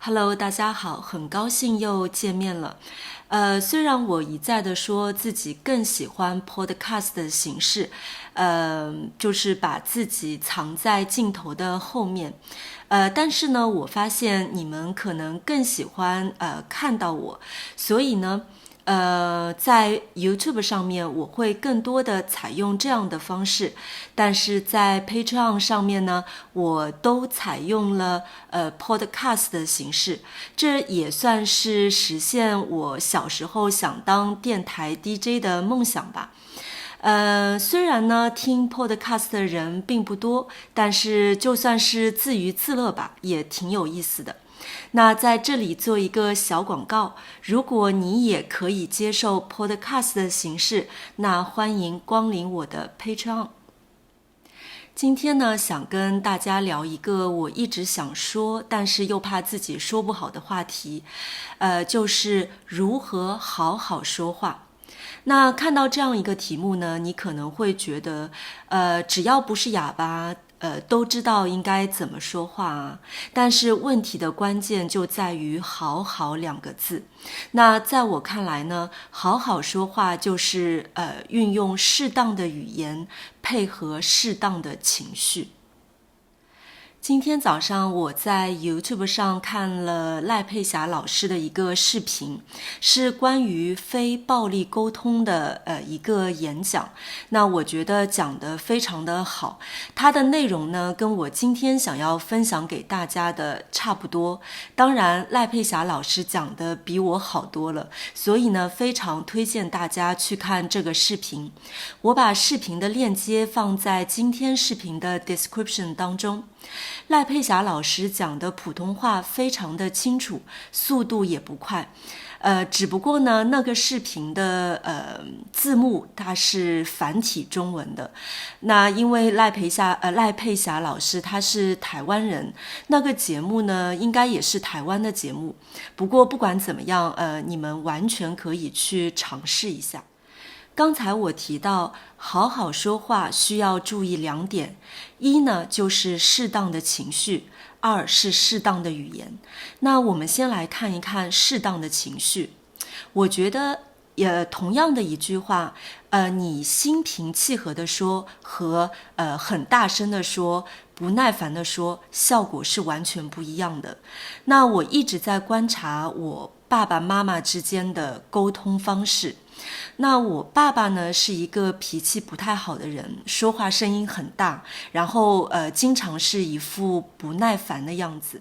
Hello，大家好，很高兴又见面了。虽然我一再的说自己更喜欢 podcast 的形式，就是把自己藏在镜头的后面，但是呢，我发现你们可能更喜欢看到我，所以呢。在 YouTube 上面我会更多的采用这样的方式，但是在 Patreon 上面呢，我都采用了Podcast 的形式，这也算是实现我小时候想当电台 DJ 的梦想吧。虽然呢听 Podcast 的人并不多，但是就算是自娱自乐吧，也挺有意思的。那在这里做一个小广告，如果你也可以接受 Podcast 的形式，那欢迎光临我的 Patreon。今天呢，想跟大家聊一个我一直想说，但是又怕自己说不好的话题，就是如何好好说话。那看到这样一个题目呢，你可能会觉得，只要不是哑巴，都知道应该怎么说话啊。但是问题的关键就在于“好好”两个字。那在我看来呢，好好说话就是运用适当的语言，配合适当的情绪。今天早上我在 YouTube 上看了赖佩霞老师的一个视频，是关于非暴力沟通的一个演讲。那我觉得讲得非常的好，它的内容呢跟我今天想要分享给大家的差不多。当然赖佩霞老师讲的比我好多了，所以呢非常推荐大家去看这个视频。我把视频的链接放在今天视频的 description 当中。赖佩霞老师讲的普通话非常的清楚，速度也不快，只不过呢，那个视频的字幕它是繁体中文的。那因为赖佩霞老师他是台湾人，那个节目呢应该也是台湾的节目。不过不管怎么样，你们完全可以去尝试一下。刚才我提到好好说话需要注意两点，一呢就是适当的情绪，二是适当的语言。那我们先来看一看适当的情绪。我觉得同样的一句话，你心平气和的说和很大声的说，不耐烦的说，效果是完全不一样的。那我一直在观察我爸爸妈妈之间的沟通方式。那我爸爸呢是一个脾气不太好的人，说话声音很大，然后经常是一副不耐烦的样子。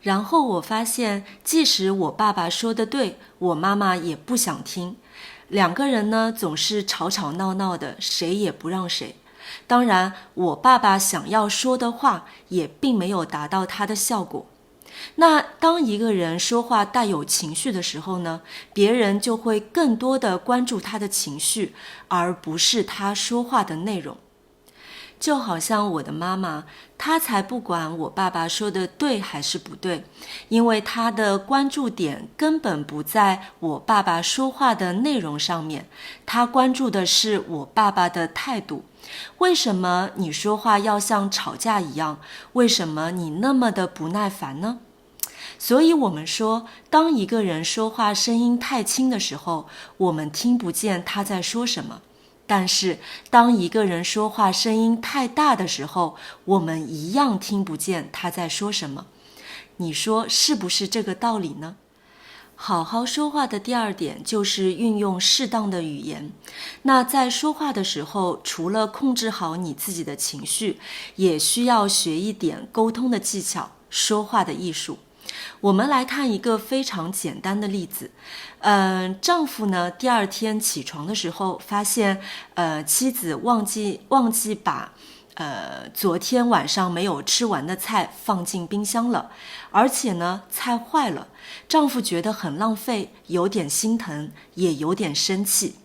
然后我发现，即使我爸爸说的对，我妈妈也不想听。两个人呢总是吵吵闹闹的，谁也不让谁。当然，我爸爸想要说的话也并没有达到他的效果。那当一个人说话带有情绪的时候呢，别人就会更多的关注他的情绪，而不是他说话的内容。就好像我的妈妈，她才不管我爸爸说的对还是不对，因为她的关注点根本不在我爸爸说话的内容上面，她关注的是我爸爸的态度。为什么你说话要像吵架一样？为什么你那么的不耐烦呢？所以我们说，当一个人说话声音太轻的时候，我们听不见他在说什么。但是当一个人说话声音太大的时候，我们一样听不见他在说什么。你说是不是这个道理呢？好好说话的第二点就是运用适当的语言。那在说话的时候，除了控制好你自己的情绪，也需要学一点沟通的技巧，说话的艺术。我们来看一个非常简单的例子。丈夫呢，第二天起床的时候，发现妻子忘记把昨天晚上没有吃完的菜放进冰箱了，而且呢，菜坏了。丈夫觉得很浪费，有点心疼，也有点生气。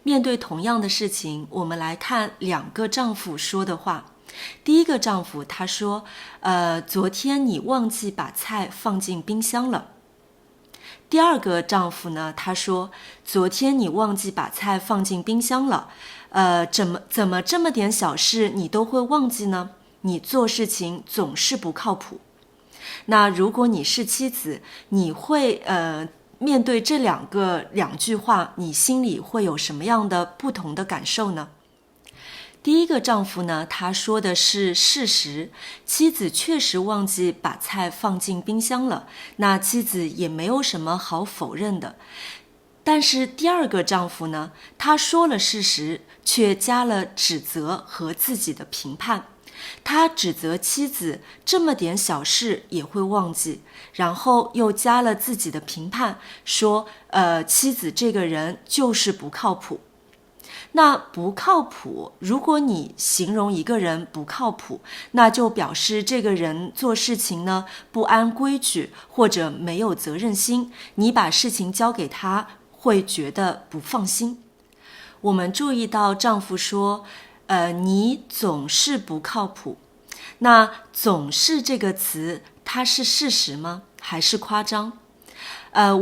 面对同样的事情，我们来看两个丈夫说的话。第一个丈夫他说，昨天你忘记把菜放进冰箱了。第二个丈夫呢，他说，昨天你忘记把菜放进冰箱了，怎么这么点小事你都会忘记呢？你做事情总是不靠谱。那如果你是妻子，你会面对这两句话，你心里会有什么样的不同的感受呢？第一个丈夫呢，他说的是事实，妻子确实忘记把菜放进冰箱了，那妻子也没有什么好否认的。但是第二个丈夫呢，他说了事实，却加了指责和自己的评判。他指责妻子这么点小事也会忘记，然后又加了自己的评判，说妻子这个人就是不靠谱。那不靠谱，如果你形容一个人不靠谱，那就表示这个人做事情呢不按规矩，或者没有责任心，你把事情交给他会觉得不放心。我们注意到丈夫说你总是不靠谱。那总是这个词，它是事实吗？还是夸张？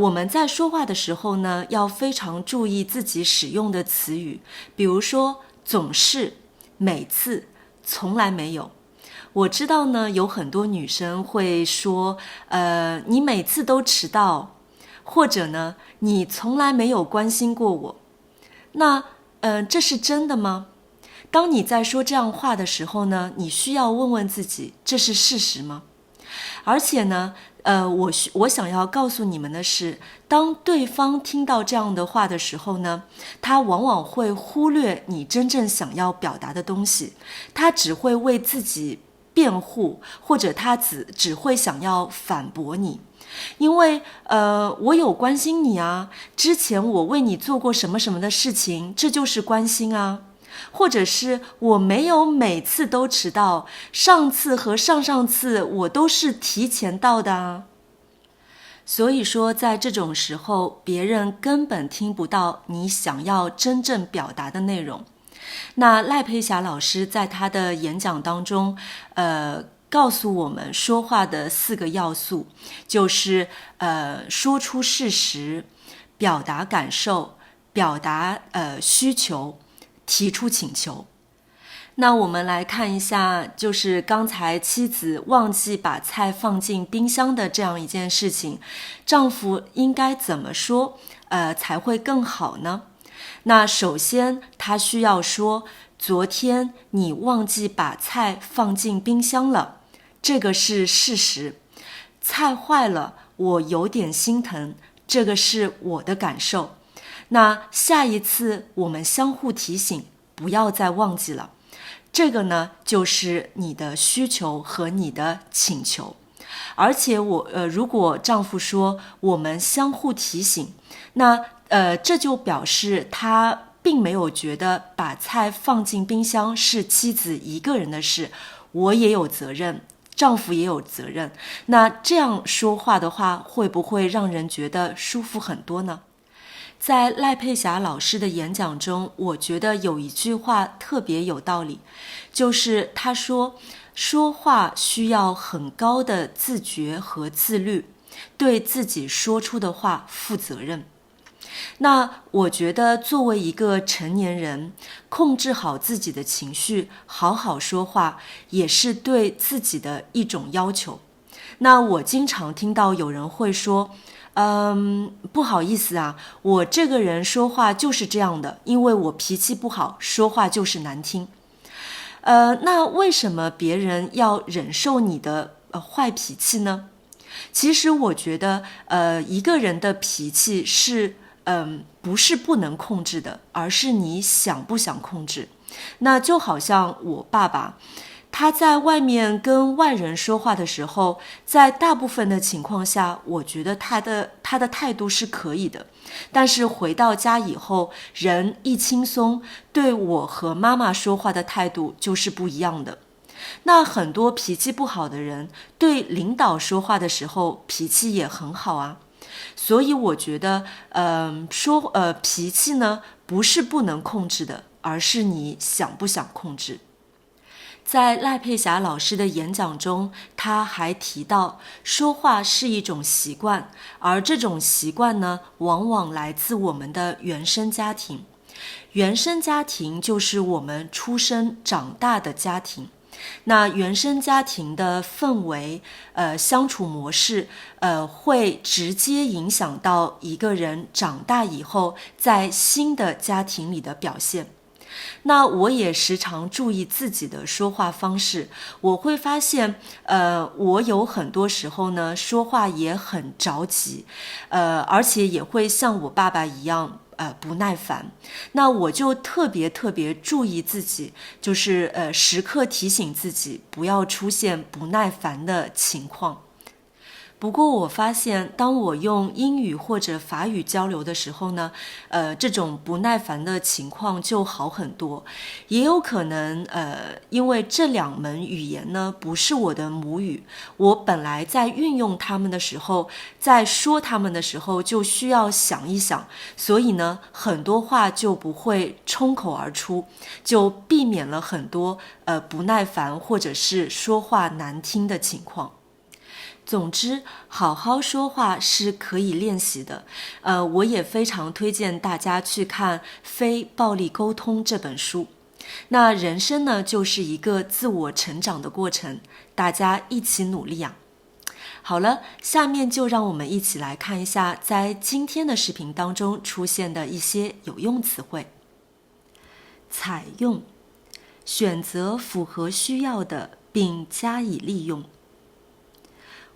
我们在说话的时候呢，要非常注意自己使用的词语，比如说总是、每次、从来没有。我知道呢，有很多女生会说，你每次都迟到，或者呢，你从来没有关心过我。那，这是真的吗？当你在说这样话的时候呢，你需要问问自己，这是事实吗？而且呢，我想要告诉你们的是，当对方听到这样的话的时候呢，他往往会忽略你真正想要表达的东西，他只会为自己辩护，或者他只会想要反驳你。因为我有关心你啊，之前我为你做过什么什么的事情，这就是关心啊。或者是我没有每次都迟到，上次和上上次我都是提前到的啊。所以说在这种时候，别人根本听不到你想要真正表达的内容。那赖佩霞老师在他的演讲当中告诉我们说话的4个要素，就是说出事实，表达感受，表达需求，提出请求。那我们来看一下，就是刚才妻子忘记把菜放进冰箱的这样一件事情，丈夫应该怎么说才会更好呢？那首先他需要说，昨天你忘记把菜放进冰箱了，这个是事实。菜坏了，我有点心疼，这个是我的感受。那下一次我们相互提醒，不要再忘记了。这个呢，就是你的需求和你的请求。而且如果丈夫说我们相互提醒，那这就表示他并没有觉得把菜放进冰箱是妻子一个人的事，我也有责任，丈夫也有责任。那这样说话的话，会不会让人觉得舒服很多呢？在赖佩霞老师的演讲中，我觉得有一句话特别有道理，就是他说话需要很高的自觉和自律，对自己说出的话负责任。那我觉得作为一个成年人，控制好自己的情绪，好好说话，也是对自己的一种要求。那我经常听到有人会说，不好意思啊，我这个人说话就是这样的，因为我脾气不好，说话就是难听。那为什么别人要忍受你的坏脾气呢？其实我觉得，一个人的脾气是不是不能控制的，而是你想不想控制。那就好像我爸爸，他在外面跟外人说话的时候，在大部分的情况下，我觉得他的态度是可以的。但是回到家以后，人一轻松，对我和妈妈说话的态度就是不一样的。那很多脾气不好的人，对领导说话的时候，脾气也很好啊。所以我觉得，脾气呢，不是不能控制的，而是你想不想控制。在赖佩霞老师的演讲中，他还提到，说话是一种习惯，而这种习惯呢，往往来自我们的原生家庭。原生家庭就是我们出生长大的家庭。那原生家庭的氛围，相处模式，会直接影响到一个人长大以后在新的家庭里的表现。那我也时常注意自己的说话方式，我会发现，我有很多时候呢，说话也很着急，而且也会像我爸爸一样，不耐烦。那我就特别注意自己，就是时刻提醒自己不要出现不耐烦的情况。不过我发现，当我用英语或者法语交流的时候呢，这种不耐烦的情况就好很多。也有可能，因为这两门语言呢不是我的母语，我本来在运用它们的时候，在说它们的时候就需要想一想，所以呢，很多话就不会冲口而出，就避免了很多不耐烦或者是说话难听的情况。总之，好好说话是可以练习的。我也非常推荐大家去看《非暴力沟通》这本书。那人生呢，就是一个自我成长的过程，大家一起努力啊！好了，下面就让我们一起来看一下在今天的视频当中出现的一些有用词汇。采用，选择符合需要的并加以利用。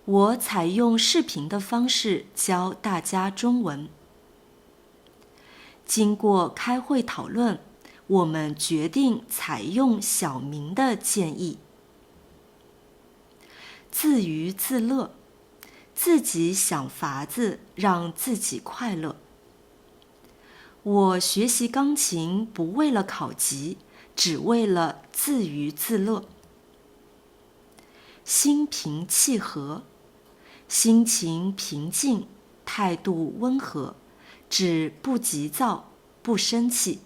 我采用视频的方式教大家中文。经过开会讨论，我们决定采用小明的建议。自娱自乐，自己想法子让自己快乐。我学习钢琴不为了考级，只为了自娱自乐。心平气和，心情平静，态度温和，指不急躁，不生气。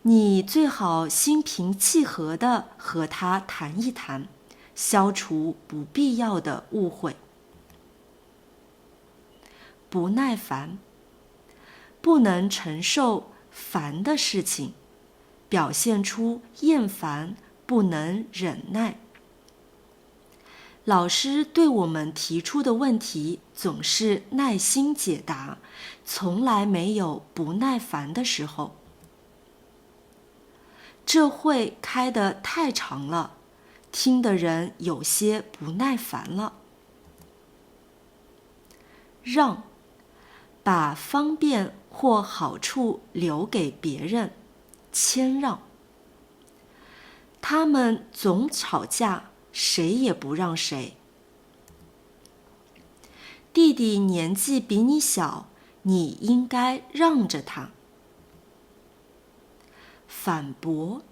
你最好心平气和地和他谈一谈，消除不必要的误会。不耐烦，不能承受烦的事情，表现出厌烦，不能忍耐。老师对我们提出的问题总是耐心解答，从来没有不耐烦的时候。这会开得太长了，听的人有些不耐烦了。让，把方便或好处留给别人，谦让。他们总吵架，谁也不让谁。弟弟年纪比你小，你应该让着他。反驳，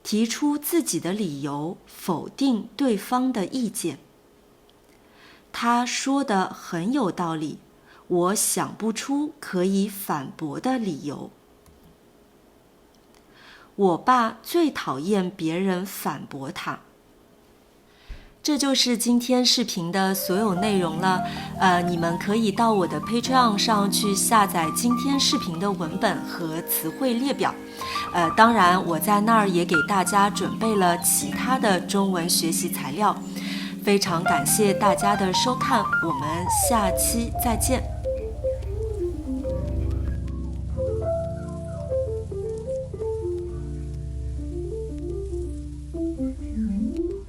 提出自己的理由，否定对方的意见。他说的很有道理，我想不出可以反驳的理由。我爸最讨厌别人反驳他。这就是今天视频的所有内容了。你们可以到我的 Patreon 上去下载今天视频的文本和词汇列表。当然，我在那儿也给大家准备了其他的中文学习材料。非常感谢大家的收看，我们下期再见。